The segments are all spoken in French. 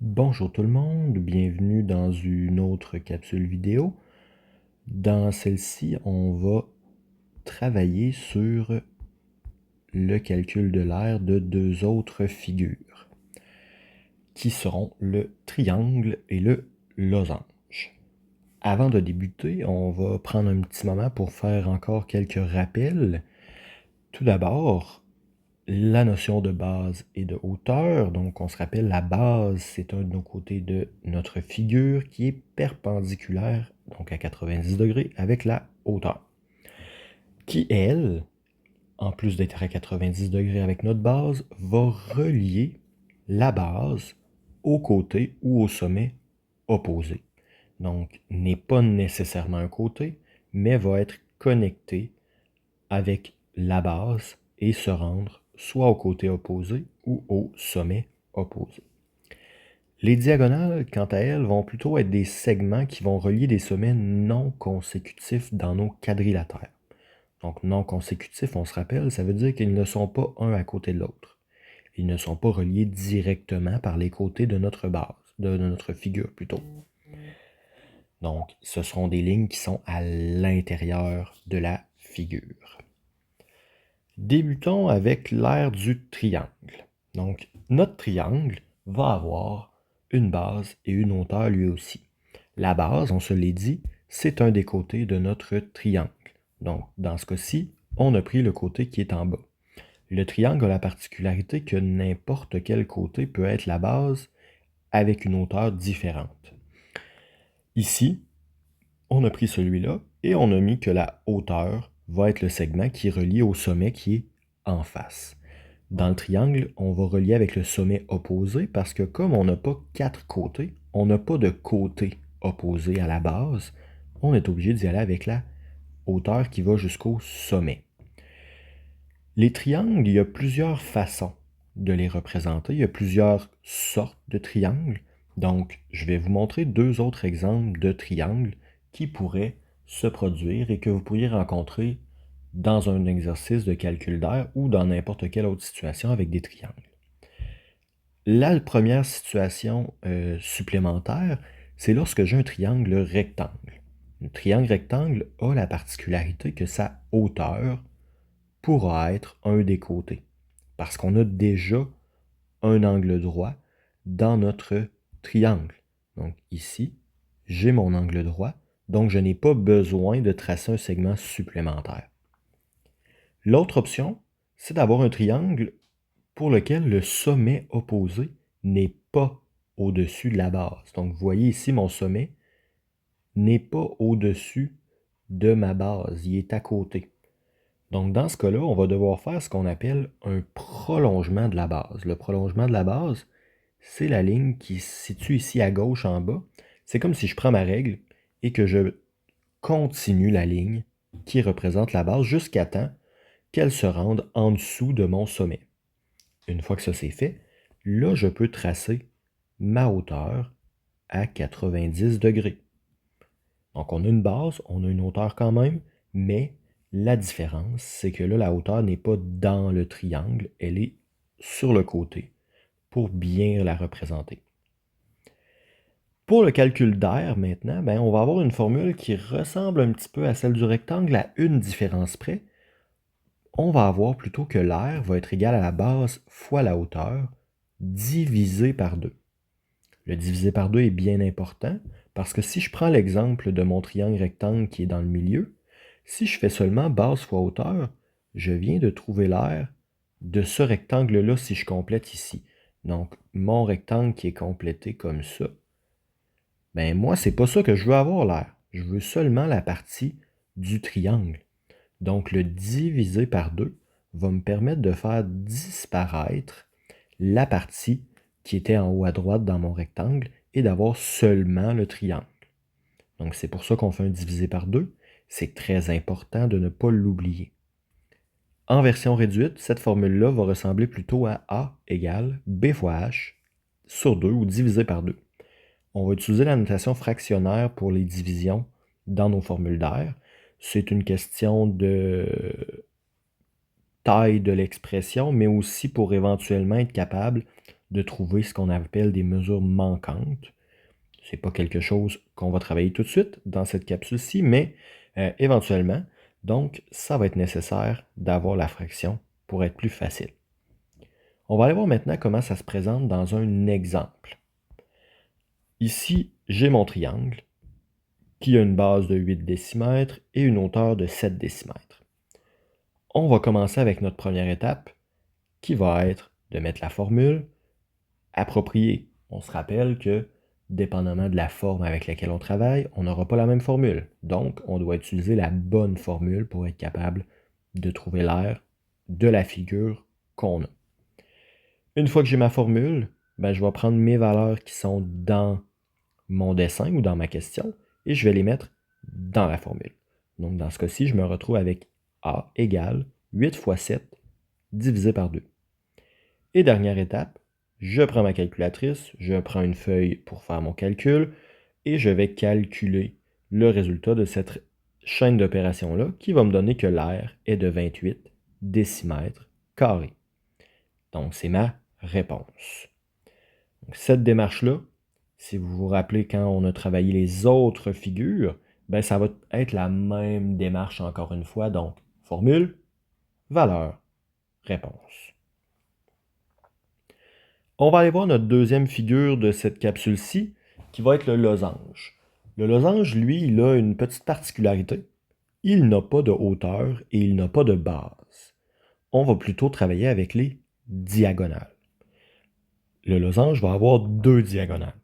Bonjour tout le monde, bienvenue dans une autre capsule vidéo. Dans celle-ci, on va travailler sur le calcul de l'aire de deux autres figures, qui seront le triangle et le losange. Avant de débuter, on va prendre un petit moment pour faire encore quelques rappels. Tout d'abord, la notion de base et de hauteur. Donc, on se rappelle, la base, c'est un de nos côtés de notre figure qui est perpendiculaire, donc à 90 degrés, avec la hauteur. Qui, elle, en plus d'être à 90 degrés avec notre base, va relier la base au côté ou au sommet opposé. Donc, n'est pas nécessairement un côté, mais va être connecté avec la base et se rendre soit au côté opposé ou au sommet opposé. Les diagonales, quant à elles, vont plutôt être des segments qui vont relier des sommets non consécutifs dans nos quadrilatères. Donc non consécutifs, on se rappelle, ça veut dire qu'ils ne sont pas un à côté de l'autre. Ils ne sont pas reliés directement par les côtés de notre base, de notre figure plutôt. Donc ce seront des lignes qui sont à l'intérieur de la figure. Débutons avec l'aire du triangle. Donc, notre triangle va avoir une base et une hauteur lui aussi. La base, on se l'est dit, c'est un des côtés de notre triangle. Donc, dans ce cas-ci, on a pris le côté qui est en bas. Le triangle a la particularité que n'importe quel côté peut être la base avec une hauteur différente. Ici, on a pris celui-là et on a mis que la hauteur va être le segment qui est relié au sommet qui est en face. Dans le triangle, on va relier avec le sommet opposé parce que comme on n'a pas quatre côtés, on n'a pas de côté opposé à la base, on est obligé d'y aller avec la hauteur qui va jusqu'au sommet. Les triangles, il y a plusieurs façons de les représenter. Il y a plusieurs sortes de triangles. Donc, je vais vous montrer deux autres exemples de triangles qui pourraient se produire et que vous pourriez rencontrer dans un exercice de calcul d'aire ou dans n'importe quelle autre situation avec des triangles. La première situation supplémentaire, c'est lorsque j'ai un triangle rectangle. Un triangle rectangle a la particularité que sa hauteur pourra être un des côtés, parce qu'on a déjà un angle droit dans notre triangle. Donc ici, j'ai mon angle droit, donc je n'ai pas besoin de tracer un segment supplémentaire. L'autre option, c'est d'avoir un triangle pour lequel le sommet opposé n'est pas au-dessus de la base. Donc vous voyez ici, mon sommet n'est pas au-dessus de ma base, il est à côté. Donc, dans ce cas-là, on va devoir faire ce qu'on appelle un prolongement de la base. Le prolongement de la base, c'est la ligne qui se situe ici à gauche en bas. C'est comme si je prends ma règle et que je continue la ligne qui représente la base jusqu'à temps qu'elle se rende en dessous de mon sommet. Une fois que ça c'est fait, là, je peux tracer ma hauteur à 90 degrés. Donc, on a une base, on a une hauteur quand même, mais la différence, c'est que là, la hauteur n'est pas dans le triangle, elle est sur le côté pour bien la représenter. Pour le calcul d'aire, maintenant, on va avoir une formule qui ressemble un petit peu à celle du rectangle à une différence près. On va avoir plutôt que l'aire va être égal à la base fois la hauteur divisé par 2. Le divisé par 2 est bien important parce que si je prends l'exemple de mon triangle rectangle qui est dans le milieu, si je fais seulement base fois hauteur, je viens de trouver l'aire de ce rectangle-là si je complète ici. Donc, mon rectangle qui est complété comme ça, moi, c'est pas ça que je veux avoir l'aire. Je veux seulement la partie du triangle. Donc, le divisé par 2 va me permettre de faire disparaître la partie qui était en haut à droite dans mon rectangle et d'avoir seulement le triangle. Donc, c'est pour ça qu'on fait un divisé par 2. C'est très important de ne pas l'oublier. En version réduite, cette formule-là va ressembler plutôt à A égale B fois H sur 2 ou divisé par 2. On va utiliser la notation fractionnaire pour les divisions dans nos formules d'aire. C'est une question de taille de l'expression, mais aussi pour éventuellement être capable de trouver ce qu'on appelle des mesures manquantes. Ce n'est pas quelque chose qu'on va travailler tout de suite dans cette capsule-ci, mais éventuellement, donc ça va être nécessaire d'avoir la fraction pour être plus facile. On va aller voir maintenant comment ça se présente dans un exemple. Ici, j'ai mon triangle qui a une base de 8 décimètres et une hauteur de 7 décimètres. On va commencer avec notre première étape qui va être de mettre la formule appropriée. On se rappelle que, dépendamment de la forme avec laquelle on travaille, on n'aura pas la même formule. Donc, on doit utiliser la bonne formule pour être capable de trouver l'aire de la figure qu'on a. Une fois que j'ai ma formule, je vais prendre mes valeurs qui sont dans mon dessin ou dans ma question et je vais les mettre dans la formule. Donc, dans ce cas-ci, je me retrouve avec A égale 8 fois 7 divisé par 2. Et dernière étape, je prends ma calculatrice, je prends une feuille pour faire mon calcul et je vais calculer le résultat de cette chaîne d'opérations-là qui va me donner que l'aire est de 28 décimètres carrés. Donc, c'est ma réponse. Donc, cette démarche-là, si vous vous rappelez quand on a travaillé les autres figures, ça va être la même démarche encore une fois. Donc, formule, valeur, réponse. On va aller voir notre deuxième figure de cette capsule-ci, qui va être le losange. Le losange, lui, il a une petite particularité. Il n'a pas de hauteur et il n'a pas de base. On va plutôt travailler avec les diagonales. Le losange va avoir deux diagonales.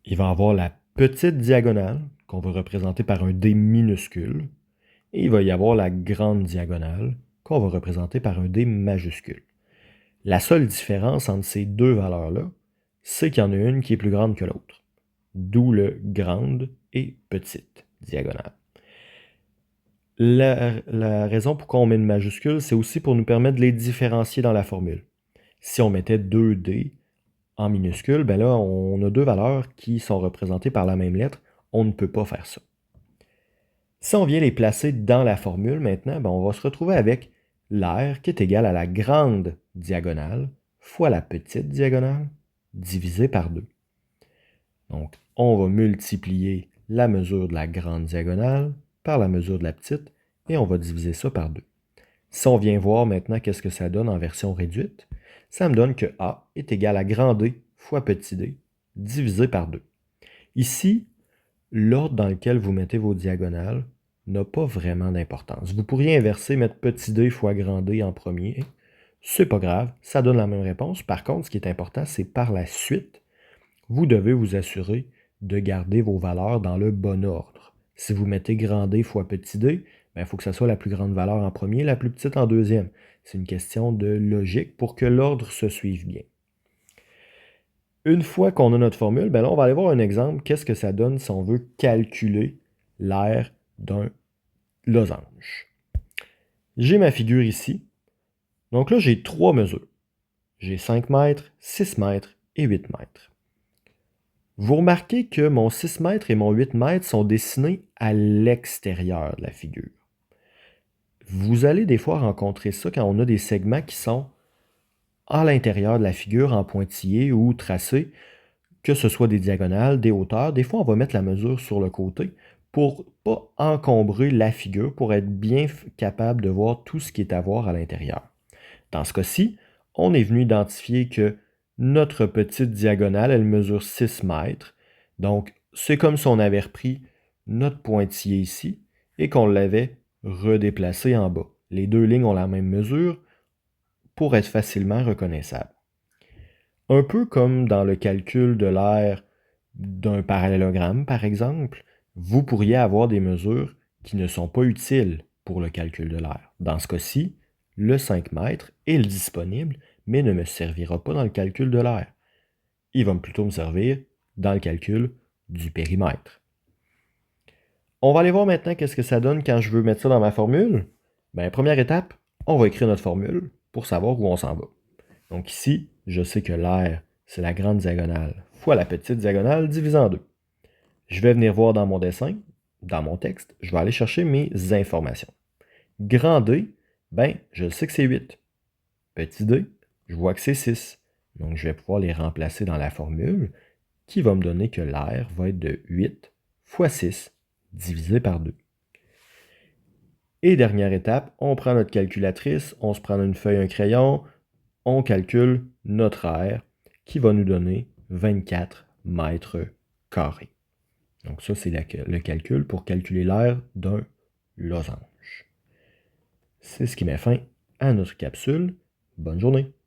Il va avoir la petite diagonale, qu'on va représenter par un D minuscule, et il va y avoir la grande diagonale, qu'on va représenter par un D majuscule. La seule différence entre ces deux valeurs-là, c'est qu'il y en a une qui est plus grande que l'autre. D'où le grande et petite diagonale. La raison pourquoi on met une majuscule, c'est aussi pour nous permettre de les différencier dans la formule. Si on mettait 2D en minuscule, là, on a deux valeurs qui sont représentées par la même lettre. On ne peut pas faire ça. Si on vient les placer dans la formule maintenant, on va se retrouver avec l'aire qui est égale à la grande diagonale fois la petite diagonale divisé par 2. Donc, on va multiplier la mesure de la grande diagonale par la mesure de la petite et on va diviser ça par 2. Si on vient voir maintenant qu'est-ce que ça donne en version réduite, ça me donne que A est égal à grand D fois petit d divisé par 2. Ici, l'ordre dans lequel vous mettez vos diagonales n'a pas vraiment d'importance. Vous pourriez inverser, mettre petit d fois grand D en premier. C'est pas grave, ça donne la même réponse. Par contre, ce qui est important, c'est par la suite, vous devez vous assurer de garder vos valeurs dans le bon ordre. Si vous mettez grand D fois petit d, il faut que ça soit la plus grande valeur en premier, la plus petite en deuxième. C'est une question de logique pour que l'ordre se suive bien. Une fois qu'on a notre formule, là, on va aller voir un exemple. Qu'est-ce que ça donne si on veut calculer l'aire d'un losange? J'ai ma figure ici. Donc là, j'ai trois mesures. J'ai 5 mètres, 6 mètres et 8 mètres. Vous remarquez que mon 6 mètres et mon 8 mètres sont dessinés à l'extérieur de la figure. Vous allez des fois rencontrer ça quand on a des segments qui sont à l'intérieur de la figure en pointillé ou tracé, que ce soit des diagonales, des hauteurs. Des fois, on va mettre la mesure sur le côté pour ne pas encombrer la figure, pour être bien capable de voir tout ce qui est à voir à l'intérieur. Dans ce cas-ci, on est venu identifier que notre petite diagonale, elle mesure 6 mètres. Donc, c'est comme si on avait repris notre pointillé ici et qu'on l'avait redéplacé en bas. Les deux lignes ont la même mesure pour être facilement reconnaissables. Un peu comme dans le calcul de l'aire d'un parallélogramme, par exemple, vous pourriez avoir des mesures qui ne sont pas utiles pour le calcul de l'aire. Dans ce cas-ci, le 5 mètres est disponible, mais ne me servira pas dans le calcul de l'aire. Il va plutôt me servir dans le calcul du périmètre. On va aller voir maintenant qu'est-ce que ça donne quand je veux mettre ça dans ma formule. Première étape, on va écrire notre formule pour savoir où on s'en va. Donc ici, je sais que l'aire, c'est la grande diagonale fois la petite diagonale divisée en 2. Je vais venir voir dans mon dessin, dans mon texte, je vais aller chercher mes informations. Grand D, je sais que c'est 8. Petit d, je vois que c'est 6. Donc, je vais pouvoir les remplacer dans la formule qui va me donner que l'air va être de 8 fois 6 divisé par 2. Et dernière étape, on prend notre calculatrice, on se prend une feuille, un crayon, on calcule notre air qui va nous donner 24 mètres carrés. Donc ça, c'est le calcul pour calculer l'air d'un losange. C'est ce qui met fin à notre capsule. Bonne journée!